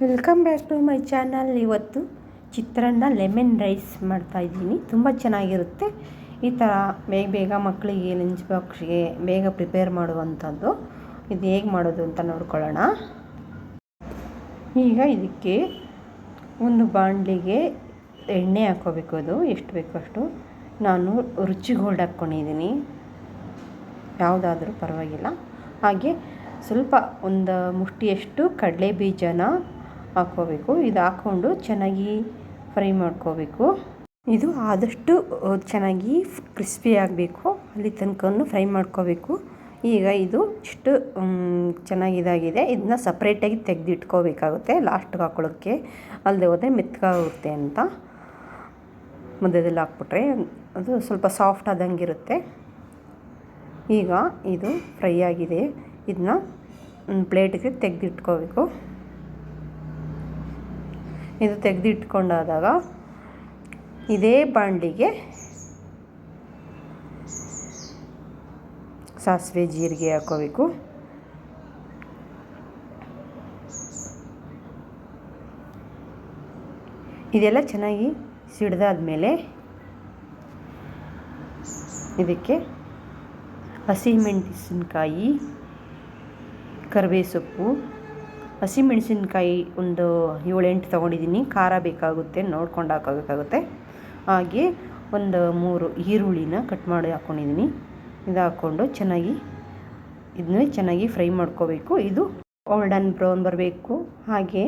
Welcome back to my channel. ಇವತ್ತು chitranna lemon rice ಮಾಡ್ತಾಯಿದ್ದೀನಿ. ತುಂಬ ಚೆನ್ನಾಗಿರುತ್ತೆ. ಈ ಥರ ಬೇಗ ಮಕ್ಕಳಿಗೆ ಲಂಚ್ ಬಾಕ್ಸ್ಗೆ ಬೇಗ ಪ್ರಿಪೇರ್ ಮಾಡುವಂಥದ್ದು. ಇದು ಹೇಗೆ ಮಾಡೋದು ಅಂತ ನೋಡ್ಕೊಳ್ಳೋಣ. ಈಗ ಇದಕ್ಕೆ ಒಂದು ಬಾಣಲಿಗೆ ಎಣ್ಣೆ ಹಾಕ್ಕೋಬೇಕು. ಅದು ಎಷ್ಟು ಬೇಕೋ ಅಷ್ಟು. ನಾನು ರುಚಿ ಗೋಲ್ಡ್ ಹಾಕ್ಕೊಂಡಿದ್ದೀನಿ, ಯಾವುದಾದ್ರೂ ಪರವಾಗಿಲ್ಲ. ಹಾಗೆ ಸ್ವಲ್ಪ ಒಂದು ಮುಷ್ಟಿಯಷ್ಟು ಕಡಲೆ ಬೀಜನ ಹಾಕ್ಕೋಬೇಕು. ಇದು ಹಾಕ್ಕೊಂಡು ಚೆನ್ನಾಗಿ ಫ್ರೈ ಮಾಡ್ಕೋಬೇಕು. ಇದು ಆದಷ್ಟು ಚೆನ್ನಾಗಿ ಕ್ರಿಸ್ಪಿ ಆಗಬೇಕು, ಅಲ್ಲಿ ತನಕ ಫ್ರೈ ಮಾಡ್ಕೋಬೇಕು. ಈಗ ಇದು ಇಷ್ಟು ಚೆನ್ನಾಗಿದಾಗಿದೆ. ಇದನ್ನ ಸಪ್ರೇಟಾಗಿ ತೆಗೆದಿಟ್ಕೋಬೇಕಾಗುತ್ತೆ ಲಾಸ್ಟ್ಗೆ ಹಾಕೊಳ್ಳೋಕ್ಕೆ, ಅಲ್ಲದೆ ಹೋದರೆ ಮೆತ್ತಗಾಗುತ್ತೆ ಅಂತ. ಮಧ್ಯದಲ್ಲಿ ಹಾಕ್ಬಿಟ್ರೆ ಅದು ಸ್ವಲ್ಪ ಸಾಫ್ಟ್ ಆದಂಗಿರುತ್ತೆ. ಈಗ ಇದು ಫ್ರೈ ಆಗಿದೆ. ಇದನ್ನ ಪ್ಲೇಟಿಗೆ ತೆಗೆದಿಟ್ಕೋಬೇಕು. ಇದು ತೆಗೆದಿಟ್ಕೊಂಡಾದಾಗ ಇದೇ ಬಾಣಲಿಗೆ ಸಾಸಿವೆ ಜೀರಿಗೆ ಹಾಕ್ಕೋಬೇಕು. ಇದೆಲ್ಲ ಚೆನ್ನಾಗಿ ಸಿಡ್ದಾದ್ಮೇಲೆ ಇದಕ್ಕೆ ಹಸಿಮೆಣಸಿನ್ಕಾಯಿ, ಕರಿಬೇವು ಸೊಪ್ಪು, ಹಸಿಮೆಣಸಿನ್ಕಾಯಿ ಒಂದು 7-8 ತೊಗೊಂಡಿದ್ದೀನಿ. ಖಾರ ಬೇಕಾಗುತ್ತೆ ನೋಡ್ಕೊಂಡು ಹಾಕೋಬೇಕಾಗುತ್ತೆ. ಹಾಗೆ ಒಂದು 3 ಈರುಳ್ಳಿನ ಕಟ್ ಮಾಡಿ ಹಾಕ್ಕೊಂಡಿದ್ದೀನಿ. ಇದು ಹಾಕ್ಕೊಂಡು ಇದನ್ನೇ ಚೆನ್ನಾಗಿ ಫ್ರೈ ಮಾಡ್ಕೋಬೇಕು. ಇದು ಗೋಲ್ಡನ್ ಬ್ರೌನ್ ಬರಬೇಕು. ಹಾಗೆ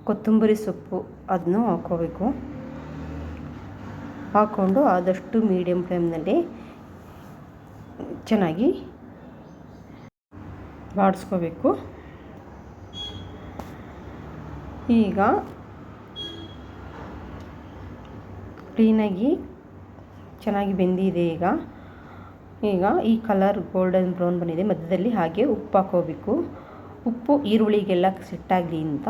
ಕೊತ್ತಂಬರಿ ಸೊಪ್ಪು ಅದನ್ನು ಹಾಕ್ಕೋಬೇಕು. ಹಾಕ್ಕೊಂಡು ಆದಷ್ಟು ಮೀಡಿಯಮ್ ಫ್ಲೇಮ್ನಲ್ಲಿ ಚೆನ್ನಾಗಿ ಬಾಡಿಸ್ಕೋಬೇಕು. ಈಗ ಕ್ಲೀನಾಗಿ ಚೆನ್ನಾಗಿ ಬೆಂದಿದೆ. ಈಗ ಈ ಕಲರ್ ಗೋಲ್ಡನ್ ಬ್ರೌನ್ ಬಂದಿದೆ ಮಧ್ಯದಲ್ಲಿ. ಹಾಗೆ ಉಪ್ಪು ಹಾಕ್ಕೋಬೇಕು. ಉಪ್ಪು ಈರುಳ್ಳಿಗೆಲ್ಲ ಸೆಟ್ಟಾಗಲಿ ಅಂತ.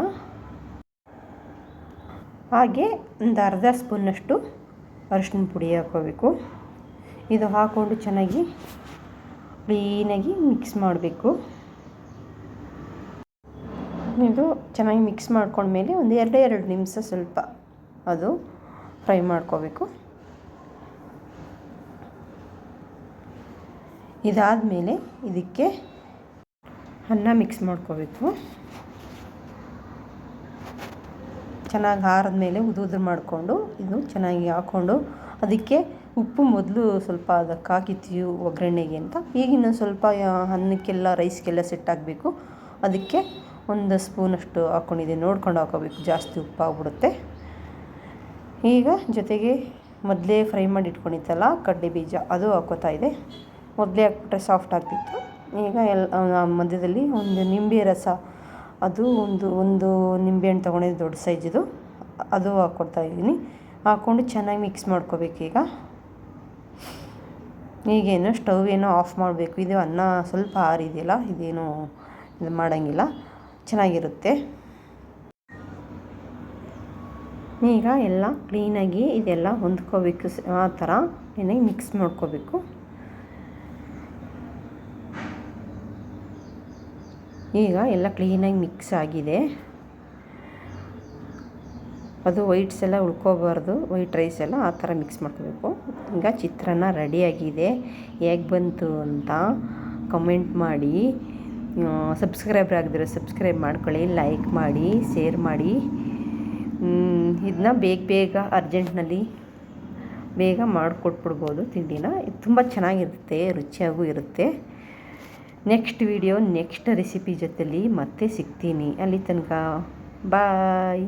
ಹಾಗೆ ಒಂದು ಅರ್ಧ ಸ್ಪೂನಷ್ಟು ಅರಿಶಿನ ಪುಡಿ ಹಾಕ್ಕೋಬೇಕು. ಇದು ಹಾಕ್ಕೊಂಡು ಚೆನ್ನಾಗಿ ಕ್ಲೀನಾಗಿ ಮಿಕ್ಸ್ ಮಾಡಬೇಕು. ಇದು ಚೆನ್ನಾಗಿ ಮಿಕ್ಸ್ ಮಾಡ್ಕೊಂಡ್ಮೇಲೆ ಒಂದು 2 ನಿಮಿಷ ಸ್ವಲ್ಪ ಅದು ಫ್ರೈ ಮಾಡ್ಕೋಬೇಕು. ಇದಾದಮೇಲೆ ಇದಕ್ಕೆ ಅನ್ನ ಮಿಕ್ಸ್ ಮಾಡ್ಕೋಬೇಕು. ಚೆನ್ನಾಗಿ ಆರಿದ್ಮೇಲೆ ಉದುರು ಮಾಡಿಕೊಂಡು ಇದು ಚೆನ್ನಾಗಿ ಹಾಕ್ಕೊಂಡು ಅದಕ್ಕೆ ಉಪ್ಪು ಮೊದಲು ಸ್ವಲ್ಪ ಅದಕ್ಕೆ ಹಾಕಿರ್ತೀವಿ ಒಗ್ಗರಣೆಗೆ ಅಂತ. ಈಗಿನ ಸ್ವಲ್ಪ ಅನ್ನಕ್ಕೆಲ್ಲ ರೈಸ್ಗೆಲ್ಲ ಸೆಟ್ ಆಗಬೇಕು. ಅದಕ್ಕೆ 1 ಸ್ಪೂನಷ್ಟು ಹಾಕ್ಕೊಂಡಿದ್ದೀನಿ. ನೋಡ್ಕೊಂಡು ಹಾಕೋಬೇಕು, ಜಾಸ್ತಿ ಉಪ್ಪಾಗ್ಬಿಡುತ್ತೆ. ಈಗ ಜೊತೆಗೆ ಮೊದಲೇ ಫ್ರೈ ಮಾಡಿ ಇಟ್ಕೊಂಡಿತ್ತಲ್ಲ ಕಡಲೆ ಬೀಜ, ಅದು ಹಾಕ್ಕೋತಾ ಇದೆ. ಮೊದಲೇ ಹಾಕ್ಬಿಟ್ರೆ ಸಾಫ್ಟ್ ಆಗ್ತಿತ್ತು. ಈಗ ಮಧ್ಯದಲ್ಲಿ ಒಂದು ನಿಂಬೆ ರಸ, ಅದು ಒಂದು ನಿಂಬೆಹಣ್ಣು ತೊಗೊಂಡಿದ್ದು ದೊಡ್ಡ ಸೈಜಿದು, ಅದು ಹಾಕ್ಕೊಡ್ತಾ ಇದ್ದೀನಿ. ಹಾಕ್ಕೊಂಡು ಚೆನ್ನಾಗಿ ಮಿಕ್ಸ್ ಮಾಡ್ಕೋಬೇಕು. ಈಗೇನು ಸ್ಟವ್ ಏನೋ ಆಫ್ ಮಾಡಬೇಕು. ಇದು ಅನ್ನ ಸ್ವಲ್ಪ ಆರಿದೆಯಲ್ಲ, ಇದೇನು ಇದು ಮಾಡೋಂಗಿಲ್ಲ, ಚೆನ್ನಾಗಿರುತ್ತೆ. ಈಗ ಎಲ್ಲ ಕ್ಲೀನಾಗಿ ಇದೆಲ್ಲ ಹೊಂದ್ಕೋಬೇಕು. ಆ ಥರ ಏನಾಗಿ ಮಿಕ್ಸ್ ಮಾಡ್ಕೋಬೇಕು. ಈಗ ಎಲ್ಲ ಕ್ಲೀನಾಗಿ ಮಿಕ್ಸ್ ಆಗಿದೆ. ಅದು ವೈಟ್ಸ್ ಎಲ್ಲ ಉಳ್ಕೋಬಾರ್ದು, ವೈಟ್ ರೈಸ್ ಎಲ್ಲ ಆ ಥರ ಮಿಕ್ಸ್ ಮಾಡ್ಕೋಬೇಕು. ಈಗ ಚಿತ್ರಾನ್ನ ರೆಡಿಯಾಗಿದೆ. ಹೇಗೆ ಬಂತು ಅಂತ ಕಮೆಂಟ್ ಮಾಡಿ. ಸಬ್ಸ್ಕ್ರೈಬರ್ ಆಗಿದ್ರೆ ಸಬ್ಸ್ಕ್ರೈಬ್ ಮಾಡ್ಕೊಳ್ಳಿ, ಲೈಕ್ ಮಾಡಿ, ಶೇರ್ ಮಾಡಿ. ಇದನ್ನ ಬೇಗ ಅರ್ಜೆಂಟ್ನಲ್ಲಿ ಬೇಗ ಮಾಡಿಕೊಟ್ಬಿಡ್ಬೋದು ತಿಂಡಿನ. ಇದು ತುಂಬ ಚೆನ್ನಾಗಿರುತ್ತೆ, ರುಚಿಯಾಗೂ ಇರುತ್ತೆ. ನೆಕ್ಸ್ಟ್ ವಿಡಿಯೋ ನೆಕ್ಸ್ಟ್ ರೆಸಿಪಿ ಜೊತೆಲಿ ಮತ್ತೆ ಸಿಗ್ತೀನಿ. ಅಲ್ಲಿ ತನಕ ಬಾಯ್.